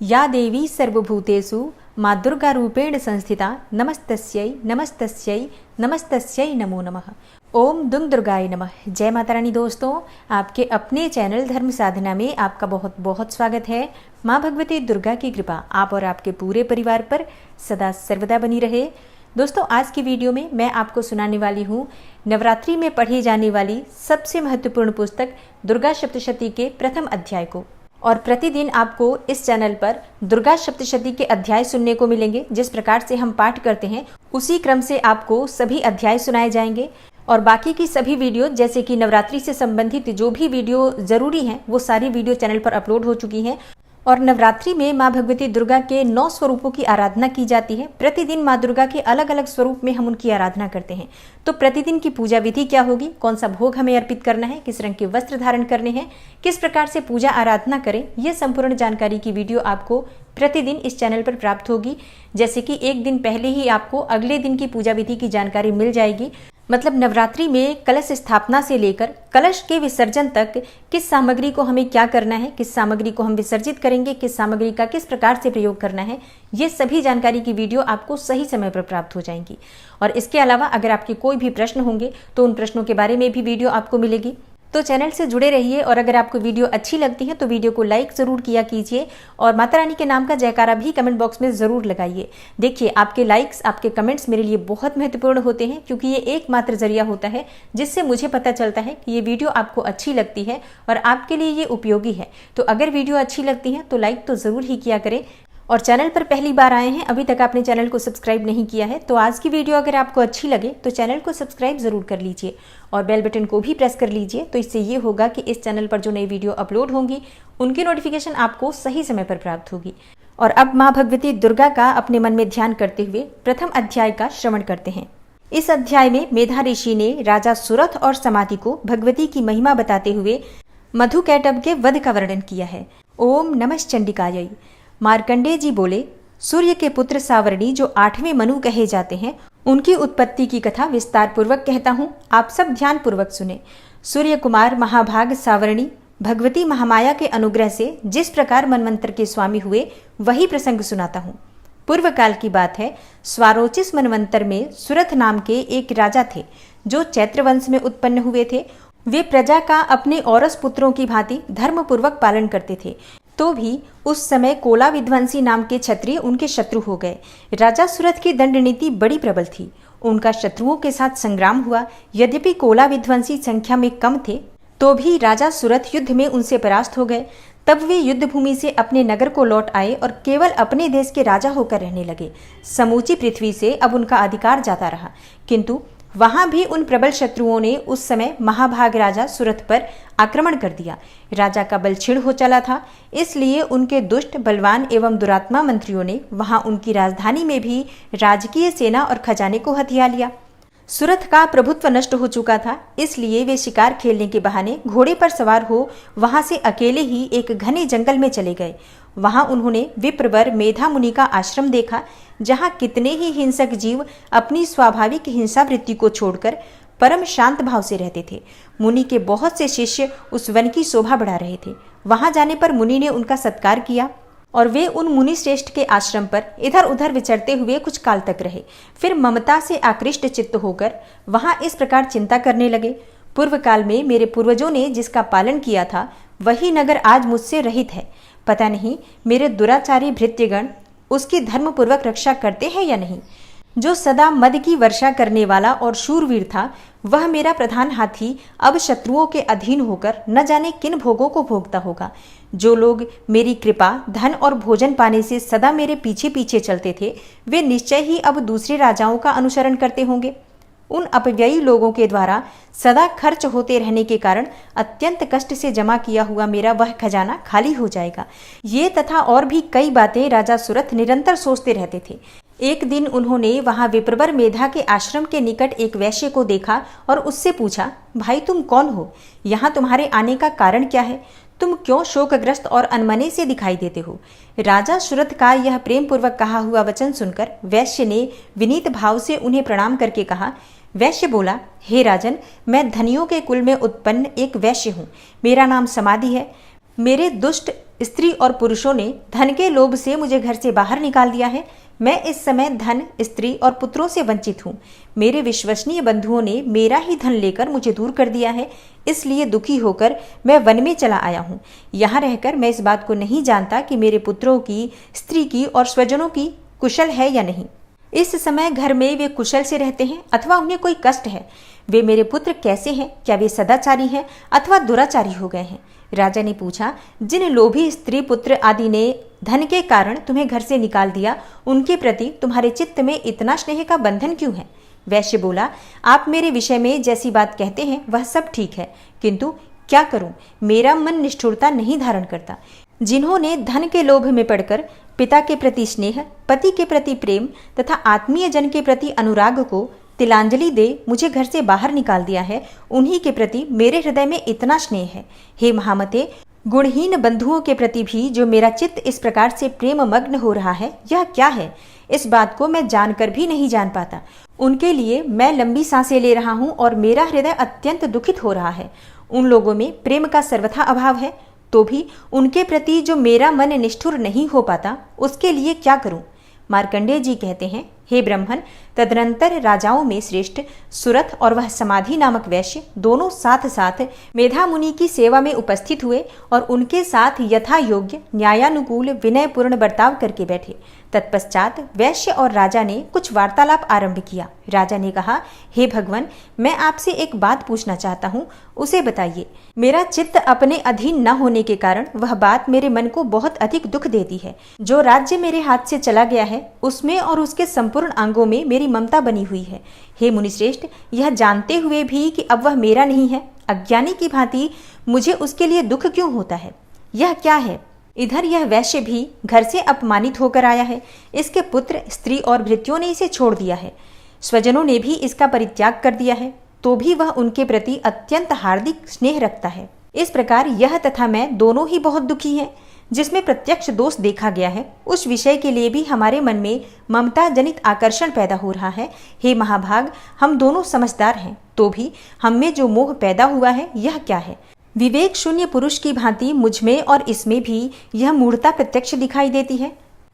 या देवी सर्वभूतेषु माँ दुर्गा रूपेण संस्थिता नमस्तस्यै नमस्तस्यै नमस्तस्यै नमो नमः। ओम दुंग दुर्गाय नमः। जय माता रानी। दोस्तों, आपके अपने चैनल धर्म साधना में आपका बहुत बहुत स्वागत है। माँ भगवती दुर्गा की कृपा आप और आपके पूरे परिवार पर सदा सर्वदा बनी रहे। दोस्तों, आज की वीडियो में मैं आपको सुनाने वाली हूँ नवरात्रि में पढ़ी जाने वाली सबसे महत्वपूर्ण पुस्तक दुर्गा सप्तशती के प्रथम अध्याय को। और प्रतिदिन आपको इस चैनल पर दुर्गा सप्तशती के अध्याय सुनने को मिलेंगे। जिस प्रकार से हम पाठ करते हैं उसी क्रम से आपको सभी अध्याय सुनाए जाएंगे। और बाकी की सभी वीडियो जैसे कि नवरात्रि से संबंधित जो भी वीडियो जरूरी हैं वो सारी वीडियो चैनल पर अपलोड हो चुकी हैं। और नवरात्रि में माँ भगवती दुर्गा के 9 स्वरूपों की आराधना की जाती है। प्रतिदिन माँ दुर्गा के अलग अलग स्वरूप में हम उनकी आराधना करते हैं। तो प्रतिदिन की पूजा विधि क्या होगी, कौन सा भोग हमें अर्पित करना है, किस रंग के वस्त्र धारण करने हैं, किस प्रकार से पूजा आराधना करें, यह संपूर्ण जानकारी की वीडियो आपको प्रतिदिन इस चैनल पर प्राप्त होगी। जैसे कि एक दिन पहले ही आपको अगले दिन की पूजा विधि की जानकारी मिल जाएगी। मतलब नवरात्रि में कलश स्थापना से लेकर कलश के विसर्जन तक किस सामग्री को हमें क्या करना है, किस सामग्री को हम विसर्जित करेंगे, किस सामग्री का किस प्रकार से प्रयोग करना है, ये सभी जानकारी की वीडियो आपको सही समय पर प्राप्त हो जाएंगी। और इसके अलावा अगर आपके कोई भी प्रश्न होंगे तो उन प्रश्नों के बारे में भी वीडियो आपको मिलेगी। तो चैनल से जुड़े रहिए। और अगर आपको वीडियो अच्छी लगती है तो वीडियो को लाइक जरूर किया कीजिए और माता रानी के नाम का जयकारा भी कमेंट बॉक्स में जरूर लगाइए। देखिए, आपके लाइक्स, आपके कमेंट्स मेरे लिए बहुत महत्वपूर्ण होते हैं, क्योंकि ये एकमात्र जरिया होता है जिससे मुझे पता चलता है कि ये वीडियो आपको अच्छी लगती है और आपके लिए ये उपयोगी है। तो अगर वीडियो अच्छी लगती है तो लाइक तो जरूर ही किया करें। और चैनल पर पहली बार आए हैं, अभी तक आपने चैनल को सब्सक्राइब नहीं किया है, तो आज की वीडियो अगर आपको अच्छी लगे तो चैनल को सब्सक्राइब जरूर कर लीजिए और बेल बटन को भी प्रेस कर लीजिए। तो इससे ये होगा कि इस चैनल पर जो नई वीडियो अपलोड होंगी उनकी नोटिफिकेशन आपको सही समय पर प्राप्त होगी। और अब माँ भगवती दुर्गा का अपने मन में ध्यान करते हुए प्रथम अध्याय का श्रवण करते हैं। इस अध्याय में मेधा ऋषि ने राजा सुरथ और समाधि को भगवती की महिमा बताते हुए मधुकैटभ के वध का वर्णन किया है। ओम नमश्चंडिकायै। मार्कंडेय जी बोले, सूर्य के पुत्र सावरणी जो 8वें मनु कहे जाते हैं, उनकी उत्पत्ति की कथा विस्तार पूर्वक कहता हूँ, आप सब ध्यान पूर्वक सुने। सूर्य कुमार महाभाग सावरणी भगवती महामाया के अनुग्रह से जिस प्रकार मनवंतर के स्वामी हुए वही प्रसंग सुनाता हूँ। पूर्व काल की बात है। स्वारोचिस मनवंतर में सुरथ नाम के एक राजा थे जो चैत्र वंश में उत्पन्न हुए थे। वे प्रजा का अपने औरस पुत्रों की भांति धर्म पूर्वक पालन करते थे। तो भी उस समय कोला विध्वंसी नाम के क्षत्रिय उनके शत्रु हो गए। राजा सुरथ की दंड नीति बड़ी प्रबल थी। उनका शत्रुओं के साथ संग्राम हुआ। यद्यपि कोला विध्वंसी संख्या में कम थे तो भी राजा सुरथ युद्ध में उनसे परास्त हो गए। तब वे युद्ध भूमि से अपने नगर को लौट आए और केवल अपने देश के राजा होकर रहने लगे। समूची पृथ्वी से अब उनका अधिकार जाता रहा, किंतु वहां भी उन प्रबल शत्रुओं ने उस समय महाभाग राजा सुरथ पर आक्रमण कर दिया। राजा का बल क्षीण हो चला था, इसलिए उनके दुष्ट, बलवान एवं दुरात्मा मंत्रियों ने वहां उनकी राजधानी में भी राजकीय सेना और खजाने को हथिया लिया। सुरथ का प्रभुत्व नष्ट हो चुका था, इसलिए वे शिकार खेलने के बहाने घोड़े पर सवार हो वहां से अकेले ही एक घने जंगल में चले गए। वहां उन्होंने विप्रवर मेधा मुनि का आश्रम देखा, जहां कितने ही हिंसक जीव अपनी स्वाभाविक हिंसा वृत्ति को छोड़कर परम शांत भाव से रहते थे। मुनि के बहुत से शिष्य उस वन की शोभा बढ़ा रहे थे। वहां जाने पर मुनि ने उनका सत्कार किया और वे उन मुनि श्रेष्ठ के आश्रम पर इधर उधर विचरते हुए कुछ काल तक रहे। फिर ममता से आकृष्ट चित्त होकर वहां इस प्रकार चिंता करने लगे, पूर्व काल में मेरे पूर्वजों ने जिसका पालन किया था वही नगर आज मुझसे रहित है। पता नहीं मेरे दुराचारी भृत्यगण उसकी धर्मपूर्वक रक्षा करते हैं या नहीं। जो सदा मद की वर्षा करने वाला और शूरवीर था, वह मेरा प्रधान हाथी अब शत्रुओं के अधीन होकर न जाने किन भोगों को भोगता होगा। जो लोग मेरी कृपा, धन और भोजन पाने से सदा मेरे पीछे पीछे चलते थे, वे निश्चय ही अब दूसरे राजाओं का अनुसरण करते होंगे। उन अपव्ययी लोगों के द्वारा सदा खर्च होते रहने के कारण अत्यंत कष्ट से जमा किया हुआ मेरा वह खजाना खाली हो जाएगा। ये तथा और भी कई बातें राजा सुरथ निरंतर सोचते रहते थे। एक दिन उन्होंने वहां विप्रवर मेधा के आश्रम के निकट एक वैश्य को देखा और उससे पूछा, भाई तुम कौन हो? यहाँ तुम्हारे आने का कारण क्या है? तुम क्यों शोकग्रस्त और अनमने से दिखाई देते हो? राजा सुरथ का यह प्रेम पूर्वक कहा हुआ वचन सुनकर वैश्य ने विनीत भाव से उन्हें प्रणाम करके कहा। वैश्य बोला, हे राजन, मैं धनियों के कुल में उत्पन्न एक वैश्य हूँ। मेरा नाम समाधि है। मेरे दुष्ट स्त्री और पुरुषों ने धन के लोभ से मुझे घर से बाहर निकाल दिया है। मैं इस समय धन, स्त्री और पुत्रों से वंचित हूँ। मेरे विश्वसनीय बंधुओं ने मेरा ही धन लेकर मुझे दूर कर दिया है, इसलिए दुखी होकर मैं वन में चला आया हूँ। यहाँ रहकर मैं इस बात को नहीं जानता कि मेरे पुत्रों की, स्त्री की और स्वजनों की कुशल है या नहीं। इस समय घर में वे कुशल से रहते हैं अथवा उन्हें कोई कष्ट है। वे मेरे पुत्र कैसे हैं? क्या वे सदाचारी हैं अथवा दुराचारी हो गए हैं? राजा ने पूछा, जिन लोभी स्त्री पुत्र आदि ने धन के कारण तुम्हें घर से निकाल दिया, उनके प्रति तुम्हारे चित्त में इतना स्नेह का बंधन क्यों है? वैश्य बोला, आप मेरे विषय में जैसी बात कहते हैं वह सब ठीक है, किंतु क्या करूं, मेरा मन निष्ठुरता नहीं धारण करता। जिन्होंने धन के लोभ में पड़कर पिता के प्रति स्नेह, पति के प्रति प्रेम तथा आत्मीय जन के प्रति अनुराग को तिलांजलि दे मुझे घर से बाहर निकाल दिया है, उन्हीं के प्रति मेरे हृदय में इतना स्नेह है। हे महामते, गुणहीन बंधुओं के प्रति भी जो मेरा चित्त इस प्रकार से प्रेम मग्न हो रहा है, यह क्या है? इस बात को मैं जानकर भी नहीं जान पाता। उनके लिए मैं लंबी सांसें ले रहा हूँ और मेरा हृदय अत्यंत दुखित हो रहा है। उन लोगों में प्रेम का सर्वथा अभाव है, तो भी उनके प्रति जो मेरा मन निष्ठुर नहीं हो पाता, उसके लिए क्या करूं? मार्कंडेय जी कहते हैं, हे ब्रह्मन, तदनंतर राजाओं में श्रेष्ठ सुरथ और वह समाधि नामक वैश्य दोनों साथ साथ मेधा मुनि की सेवा में उपस्थित हुए और उनके साथ यथा योग्य न्यायानुकूल विनयपूर्ण बर्ताव करके बैठे। तत्पश्चात वैश्य और राजा ने कुछ वार्तालाप आरंभ किया। राजा ने कहा, हे भगवान, मैं आपसे एक बात पूछना चाहता हूँ, उसे बताइए। मेरा चित्त अपने अधीन न होने के कारण वह बात मेरे मन को बहुत अधिक दुख देती है। जो राज्य मेरे हाथ से चला गया है, उसमें और उसके संपूर्ण अंगों में मेरी ममता बनी हुई है। हे मुनिश्रेष्ठ, यह जानते हुए भी कि अब वह मेरा नहीं है, अज्ञानी की भांति मुझे उसके लिए दुख क्यों होता है? यह क्या है? इधर यह वैश्य भी घर से अपमानित होकर आया है। इसके पुत्र, स्त्री और भृत्यों ने इसे छोड़ दिया है। स्वजनों ने भी इसका परित्याग कर दिया है, तो भी वह उनके प्रति अत्यंत हार्दिक स्नेह रखता है। इस प्रकार यह तथा मैं दोनों ही बहुत दुखी हैं। जिसमें प्रत्यक्ष दोष देखा गया है, उस विषय के लिए भी हमारे मन में ममता जनित आकर्षण पैदा हो रहा है। हे महाभाग, हम दोनों समझदार हैं, तो भी हम में जो मोह पैदा हुआ है, यह क्या है? विवेक शून्य पुरुष की भांति मुझमें और इसमें भी यह मूढ़ता प्रत्यक्ष दिखाई देती है।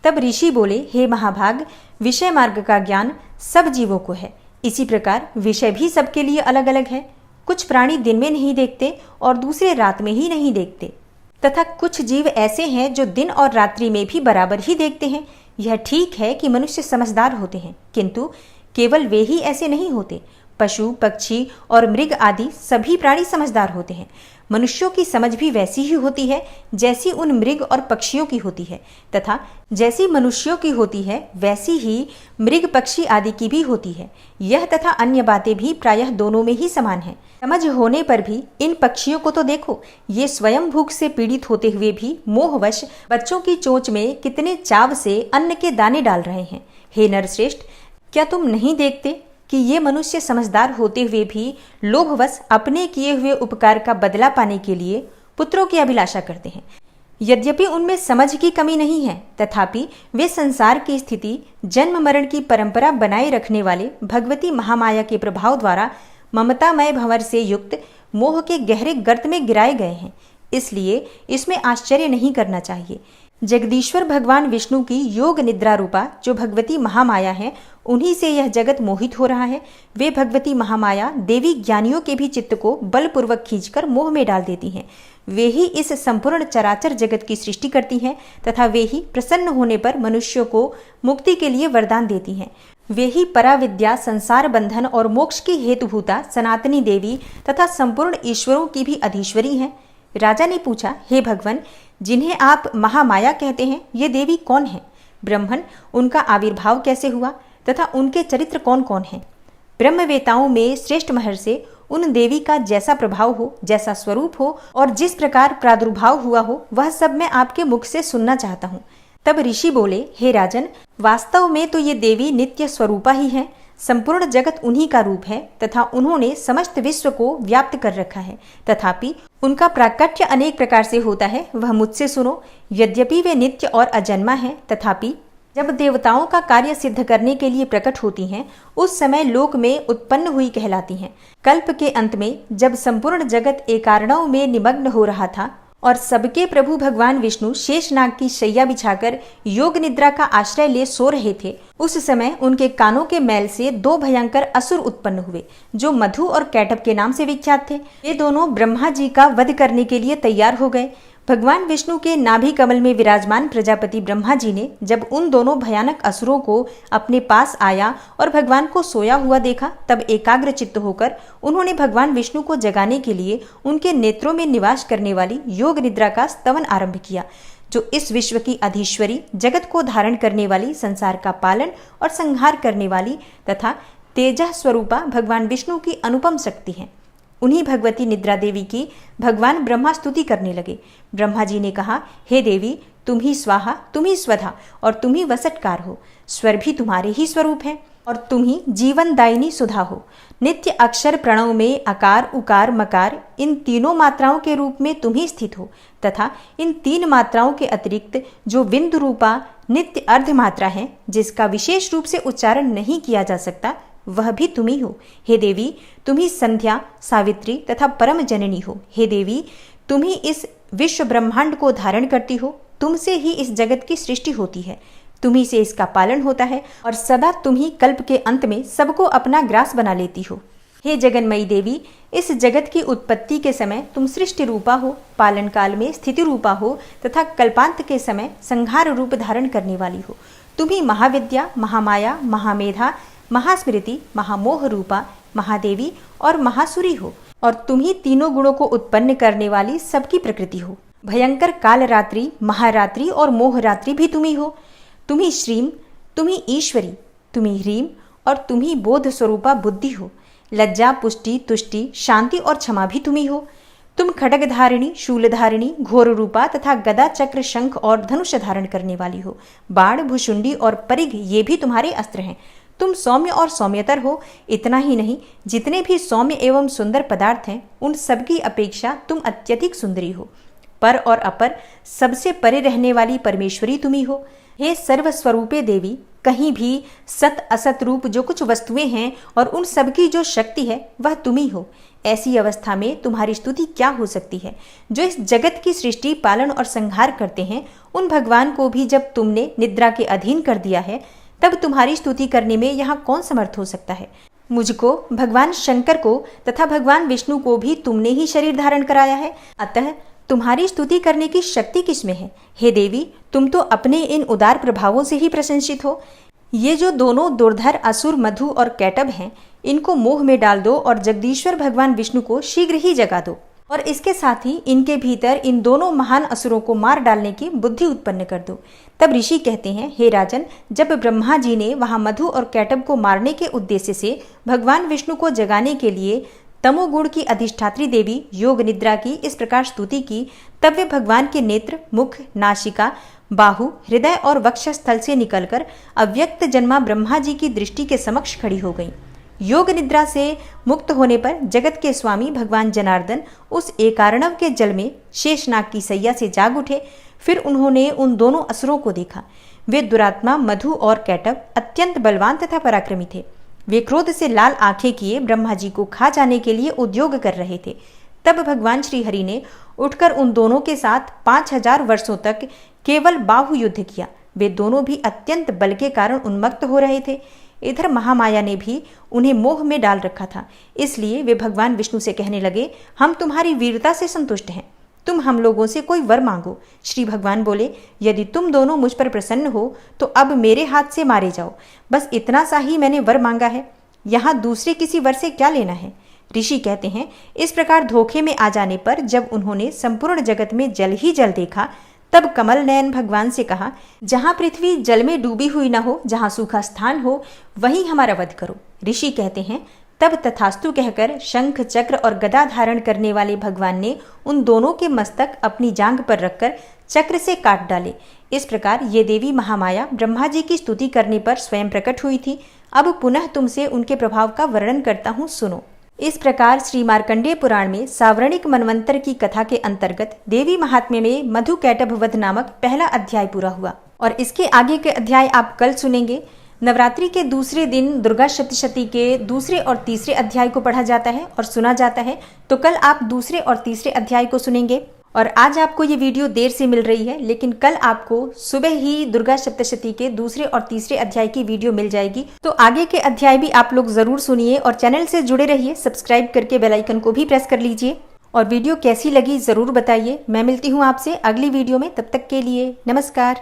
तब ऋषि बोले, हे महाभाग, विषय मार्ग का ज्ञान सब जीवों को है। इसी प्रकार विषय भी सबके लिए अलग अलग है। कुछ प्राणी दिन में नहीं देखते और दूसरे रात में ही नहीं देखते, तथा कुछ जीव ऐसे हैं जो दिन और रात्रि में भी बराबर ही देखते हैं। यह ठीक है कि मनुष्य समझदार होते हैं, किंतु केवल वे ही ऐसे नहीं होते। पशु, पक्षी और मृग आदि सभी प्राणी समझदार होते हैं। मनुष्यों की समझ भी वैसी ही होती है जैसी उन मृग और पक्षियों की होती है, तथा जैसी मनुष्यों की होती है वैसी ही मृग, पक्षी आदि की भी होती है। यह तथा अन्य बातें भी प्रायः दोनों में ही समान है। समझ होने पर भी इन पक्षियों को तो देखो, ये स्वयं भूख से पीड़ित होते हुए भी मोहवश बच्चों की चोंच में कितने चाव से अन्न के दाने डाल रहे हैं। हे नरश्रेष्ठ, क्या तुम नहीं देखते कि ये मनुष्य समझदार होते हुए भी लोभवश अपने किए हुए उपकार का बदला पाने के लिए पुत्रों की अभिलाषा करते हैं? यद्यपि उनमें समझ की कमी नहीं है, तथापि वे संसार की स्थिति, जन्म मरण की परंपरा बनाए रखने वाले भगवती महामाया के प्रभाव द्वारा ममतामय भंवर से युक्त मोह के गहरे गर्त में गिराए गए हैं। इसलिए इसमें आश्चर्य नहीं करना चाहिए। जगदीश्वर भगवान विष्णु की योग निद्रा रूपा जो भगवती महामाया है, उन्हीं से यह जगत मोहित हो रहा है। वे भगवती महामाया देवी ज्ञानियों के भी चित्त को बलपूर्वक खींचकर मोह में डाल देती हैं। वे ही इस संपूर्ण चराचर जगत की सृष्टि करती हैं तथा वे ही प्रसन्न होने पर मनुष्यों को मुक्ति के लिए वरदान देती हैं। वे ही पराविद्या, संसार बंधन और मोक्ष की हेतुभूता सनातनी देवी तथा संपूर्ण ईश्वरों की भी अधीश्वरी हैं। राजा ने पूछा, हे भगवान, जिन्हें आप महामाया कहते हैं, ये देवी कौन है? ब्रह्मन, उनका आविर्भाव कैसे हुआ तथा उनके चरित्र कौन कौन हैं? ब्रह्मवेताओं में श्रेष्ठ महर्षि उन देवी का जैसा प्रभाव हो, जैसा स्वरूप हो और जिस प्रकार प्रादुर्भाव हुआ हो, वह सब मैं आपके मुख से सुनना चाहता हूँ। तब ऋषि बोले, हे राजन, वास्तव में तो ये देवी नित्य स्वरूपा ही है। संपूर्ण जगत उन्हीं का रूप है तथा उन्होंने समस्त विश्व को व्याप्त कर रखा है। तथापि उनका प्राकट्य अनेक प्रकार से होता है, वह मुझसे सुनो। यद्यपि वे नित्य और अजन्मा है, तथापि जब देवताओं का कार्य सिद्ध करने के लिए प्रकट होती हैं, उस समय लोक में उत्पन्न हुई कहलाती हैं। कल्प के अंत में जब संपूर्ण जगत एकार्णव में निमग्न हो रहा था, और सबके प्रभु भगवान विष्णु शेषनाग की शैया बिछाकर योग निद्रा का आश्रय ले सो रहे थे, उस समय उनके कानों के मैल से दो भयंकर असुर उत्पन्न हुए, जो मधु और कैटभ के नाम से विख्यात थे। वे दोनों ब्रह्मा जी का वध करने के लिए तैयार हो गए। भगवान विष्णु के नाभि कमल में विराजमान प्रजापति ब्रह्मा जी ने जब उन दोनों भयानक असुरों को अपने पास आया और भगवान को सोया हुआ देखा, तब एकाग्र चित्त होकर उन्होंने भगवान विष्णु को जगाने के लिए उनके नेत्रों में निवास करने वाली योग निद्रा का स्तवन आरंभ किया, जो इस विश्व की अधीश्वरी, जगत को धारण करने वाली, संसार का पालन और संहार करने वाली तथा तेजः स्वरूपा भगवान विष्णु की अनुपम शक्ति है। उन्हीं भगवती निद्रा देवी की भगवान ब्रह्मा स्तुति करने लगे। ब्रह्मा जी ने कहा, हे देवी, तुम ही स्वाहा, तुम ही स्वधा और तुम ही वसटकार हो। स्वर भी तुम्हारे ही स्वरूप है और तुम ही जीवन दायिनी सुधा हो। नित्य अक्षर प्रणव में अकार, उकार, मकार, इन तीनों मात्राओं के रूप में तुम ही स्थित हो तथा इन तीन मात्राओं के अतिरिक्त जो बिंदु रूपा नित्य अर्ध मात्रा है, जिसका विशेष रूप से उच्चारण नहीं किया जा सकता, वह भी तुम ही हो। हे देवी, तुम ही संध्या, सावित्री तथा परम जननी हो। हे देवी, तुम ही इस विश्व ब्रह्मांड को धारण करती हो। तुमसे ही इस जगत की सृष्टि होती है, तुम्ही से इसका पालन होता है और सदा तुम ही कल्प के अंत में सबको अपना ग्रास बना लेती हो। हे जगन्मयी देवी, इस जगत की उत्पत्ति के समय तुम सृष्टि रूपा हो, पालन काल में स्थिति रूपा हो तथा कल्पांत के समय संहार रूप धारण करने वाली हो। तुम ही महाविद्या, महामाया, महामेधा, महास्मृति, महामोह रूपा, महादेवी और महासुरी हो और तुम ही तीनों गुणों को उत्पन्न करने वाली सबकी प्रकृति हो। भयंकर काल रात्रि, महारात्रि और मोहरात्रि भी तुम ही हो। तुम ही श्रीम, तुम ही ईश्वरी, तुम ही ह्रीम और तुम ही बोध स्वरूपा बुद्धि हो। लज्जा, पुष्टि, तुष्टि, शांति और क्षमा भी तुम ही हो। तुम खड्गधारिणी, शूलधारिणी, घोर रूपा तथा गदा, चक्र, शंख और धनुष धारण करने वाली हो। बाण, भुशुंडी और परिघ ये भी तुम्हारे अस्त्र हैं। तुम सौम्य और सौम्यतर हो। इतना ही नहीं, जितने भी सौम्य एवं सुंदर पदार्थ हैं, उन सबकी अपेक्षा तुम अत्यधिक सुंदरी हो। पर और अपर, सबसे परे रहने वाली परमेश्वरी तुम ही हो। हे सर्वस्वरूपे देवी, कहीं भी सत असत रूप जो कुछ वस्तुएं हैं और उन सबकी जो शक्ति है, वह तुम ही हो। ऐसी अवस्था में तुम्हारी स्तुति क्या हो सकती है? जो इस जगत की सृष्टि, पालन और संहार करते हैं, उन भगवान को भी जब तुमने निद्रा के अधीन कर दिया है, तब तुम्हारी स्तुति करने में यहाँ कौन समर्थ हो सकता है? मुझको, भगवान शंकर को तथा भगवान विष्णु को भी तुमने ही शरीर धारण कराया है, अतः तुम्हारी स्तुति करने की शक्ति किसमें है? हे देवी, तुम तो अपने इन उदार प्रभावों से ही प्रशंसित हो। ये जो दोनों दुर्धर असुर मधु और कैटभ हैं, इनको मोह में डाल दो और जगदीश्वर भगवान विष्णु को शीघ्र ही जगा दो और इसके साथ ही इनके भीतर इन दोनों महान असुरों को मार डालने की बुद्धि उत्पन्न कर दो। तब ऋषि कहते हैं, हे राजन, जब ब्रह्मा जी ने वहां मधु और कैटभ को मारने के उद्देश्य से भगवान विष्णु को जगाने के लिए तमोगुण की अधिष्ठात्री देवी योग निद्रा की इस प्रकार स्तुति की, तब वे भगवान के नेत्र, मुख, नासिका, बाहु, हृदय और वक्षस्थल से निकलकर अव्यक्त जन्मा ब्रह्मा जी की दृष्टि के समक्ष खड़ी हो गई। योग निद्रा से मुक्त होने पर जगत के स्वामी भगवान जनार्दन उस एकार्णव के जल में शेषनाग की सैया से जाग उठे। फिर उन्होंने उन दोनों असुरों को देखा। वे दुरात्मा मधु और कैटभ अत्यंत बलवान तथा पराक्रमी थे। वे क्रोध से लाल आंखें किए ब्रह्मा जी को खा जाने के लिए उद्योग कर रहे थे। तब भगवान श्री हरि ने उठकर उन दोनों के साथ 5000 वर्षों तक केवल बाहु युद्ध किया। वे दोनों भी अत्यंत बल के कारण उन्मत्त हो रहे थे। इधर महामाया ने भी उन्हें मोह में डाल रखा था, इसलिए वे भगवान विष्णु से कहने लगे, हम तुम्हारी वीरता से संतुष्ट हैं, तुम हम लोगों से कोई वर मांगो। श्री भगवान बोले, यदि तुम दोनों मुझ पर प्रसन्न हो तो अब मेरे हाथ से मारे जाओ। बस इतना सा ही मैंने वर मांगा है, यहाँ दूसरे किसी वर से क्या लेना है। ऋषि कहते हैं, इस प्रकार धोखे में आ जाने पर जब उन्होंने संपूर्ण जगत में जल ही जल देखा, तब कमल नयन भगवान से कहा, जहाँ पृथ्वी जल में डूबी हुई न हो, जहाँ सूखा स्थान हो, वहीं हमारा वध करो। ऋषि कहते हैं, तब तथास्तु कहकर शंख, चक्र और गदा धारण करने वाले भगवान ने उन दोनों के मस्तक अपनी जांघ पर रखकर चक्र से काट डाले। इस प्रकार ये देवी महामाया ब्रह्मा जी की स्तुति करने पर स्वयं प्रकट हुई थी। अब पुनः तुमसे उनके प्रभाव का वर्णन करता हूँ, सुनो। इस प्रकार श्री मार्कंडेय पुराण में सावर्णिक मनवंतर की कथा के अंतर्गत देवी महात्म्य में मधु कैटभ वध नामक पहला अध्याय पूरा हुआ और इसके आगे के अध्याय आप कल सुनेंगे। नवरात्रि के दूसरे दिन दुर्गा सप्तशती के दूसरे और तीसरे अध्याय को पढ़ा जाता है और सुना जाता है, तो कल आप दूसरे और तीसरे अध्याय को सुनेंगे। और आज आपको ये वीडियो देर से मिल रही है, लेकिन कल आपको सुबह ही दुर्गा सप्तशती के दूसरे और तीसरे अध्याय की वीडियो मिल जाएगी। तो आगे के अध्याय भी आप लोग जरूर सुनिए और चैनल से जुड़े रहिए, सब्सक्राइब करके बेल आइकन को भी प्रेस कर लीजिए। और वीडियो कैसी लगी जरूर बताइए। मैं मिलती हूँ आपसे अगली वीडियो में, तब तक के लिए नमस्कार।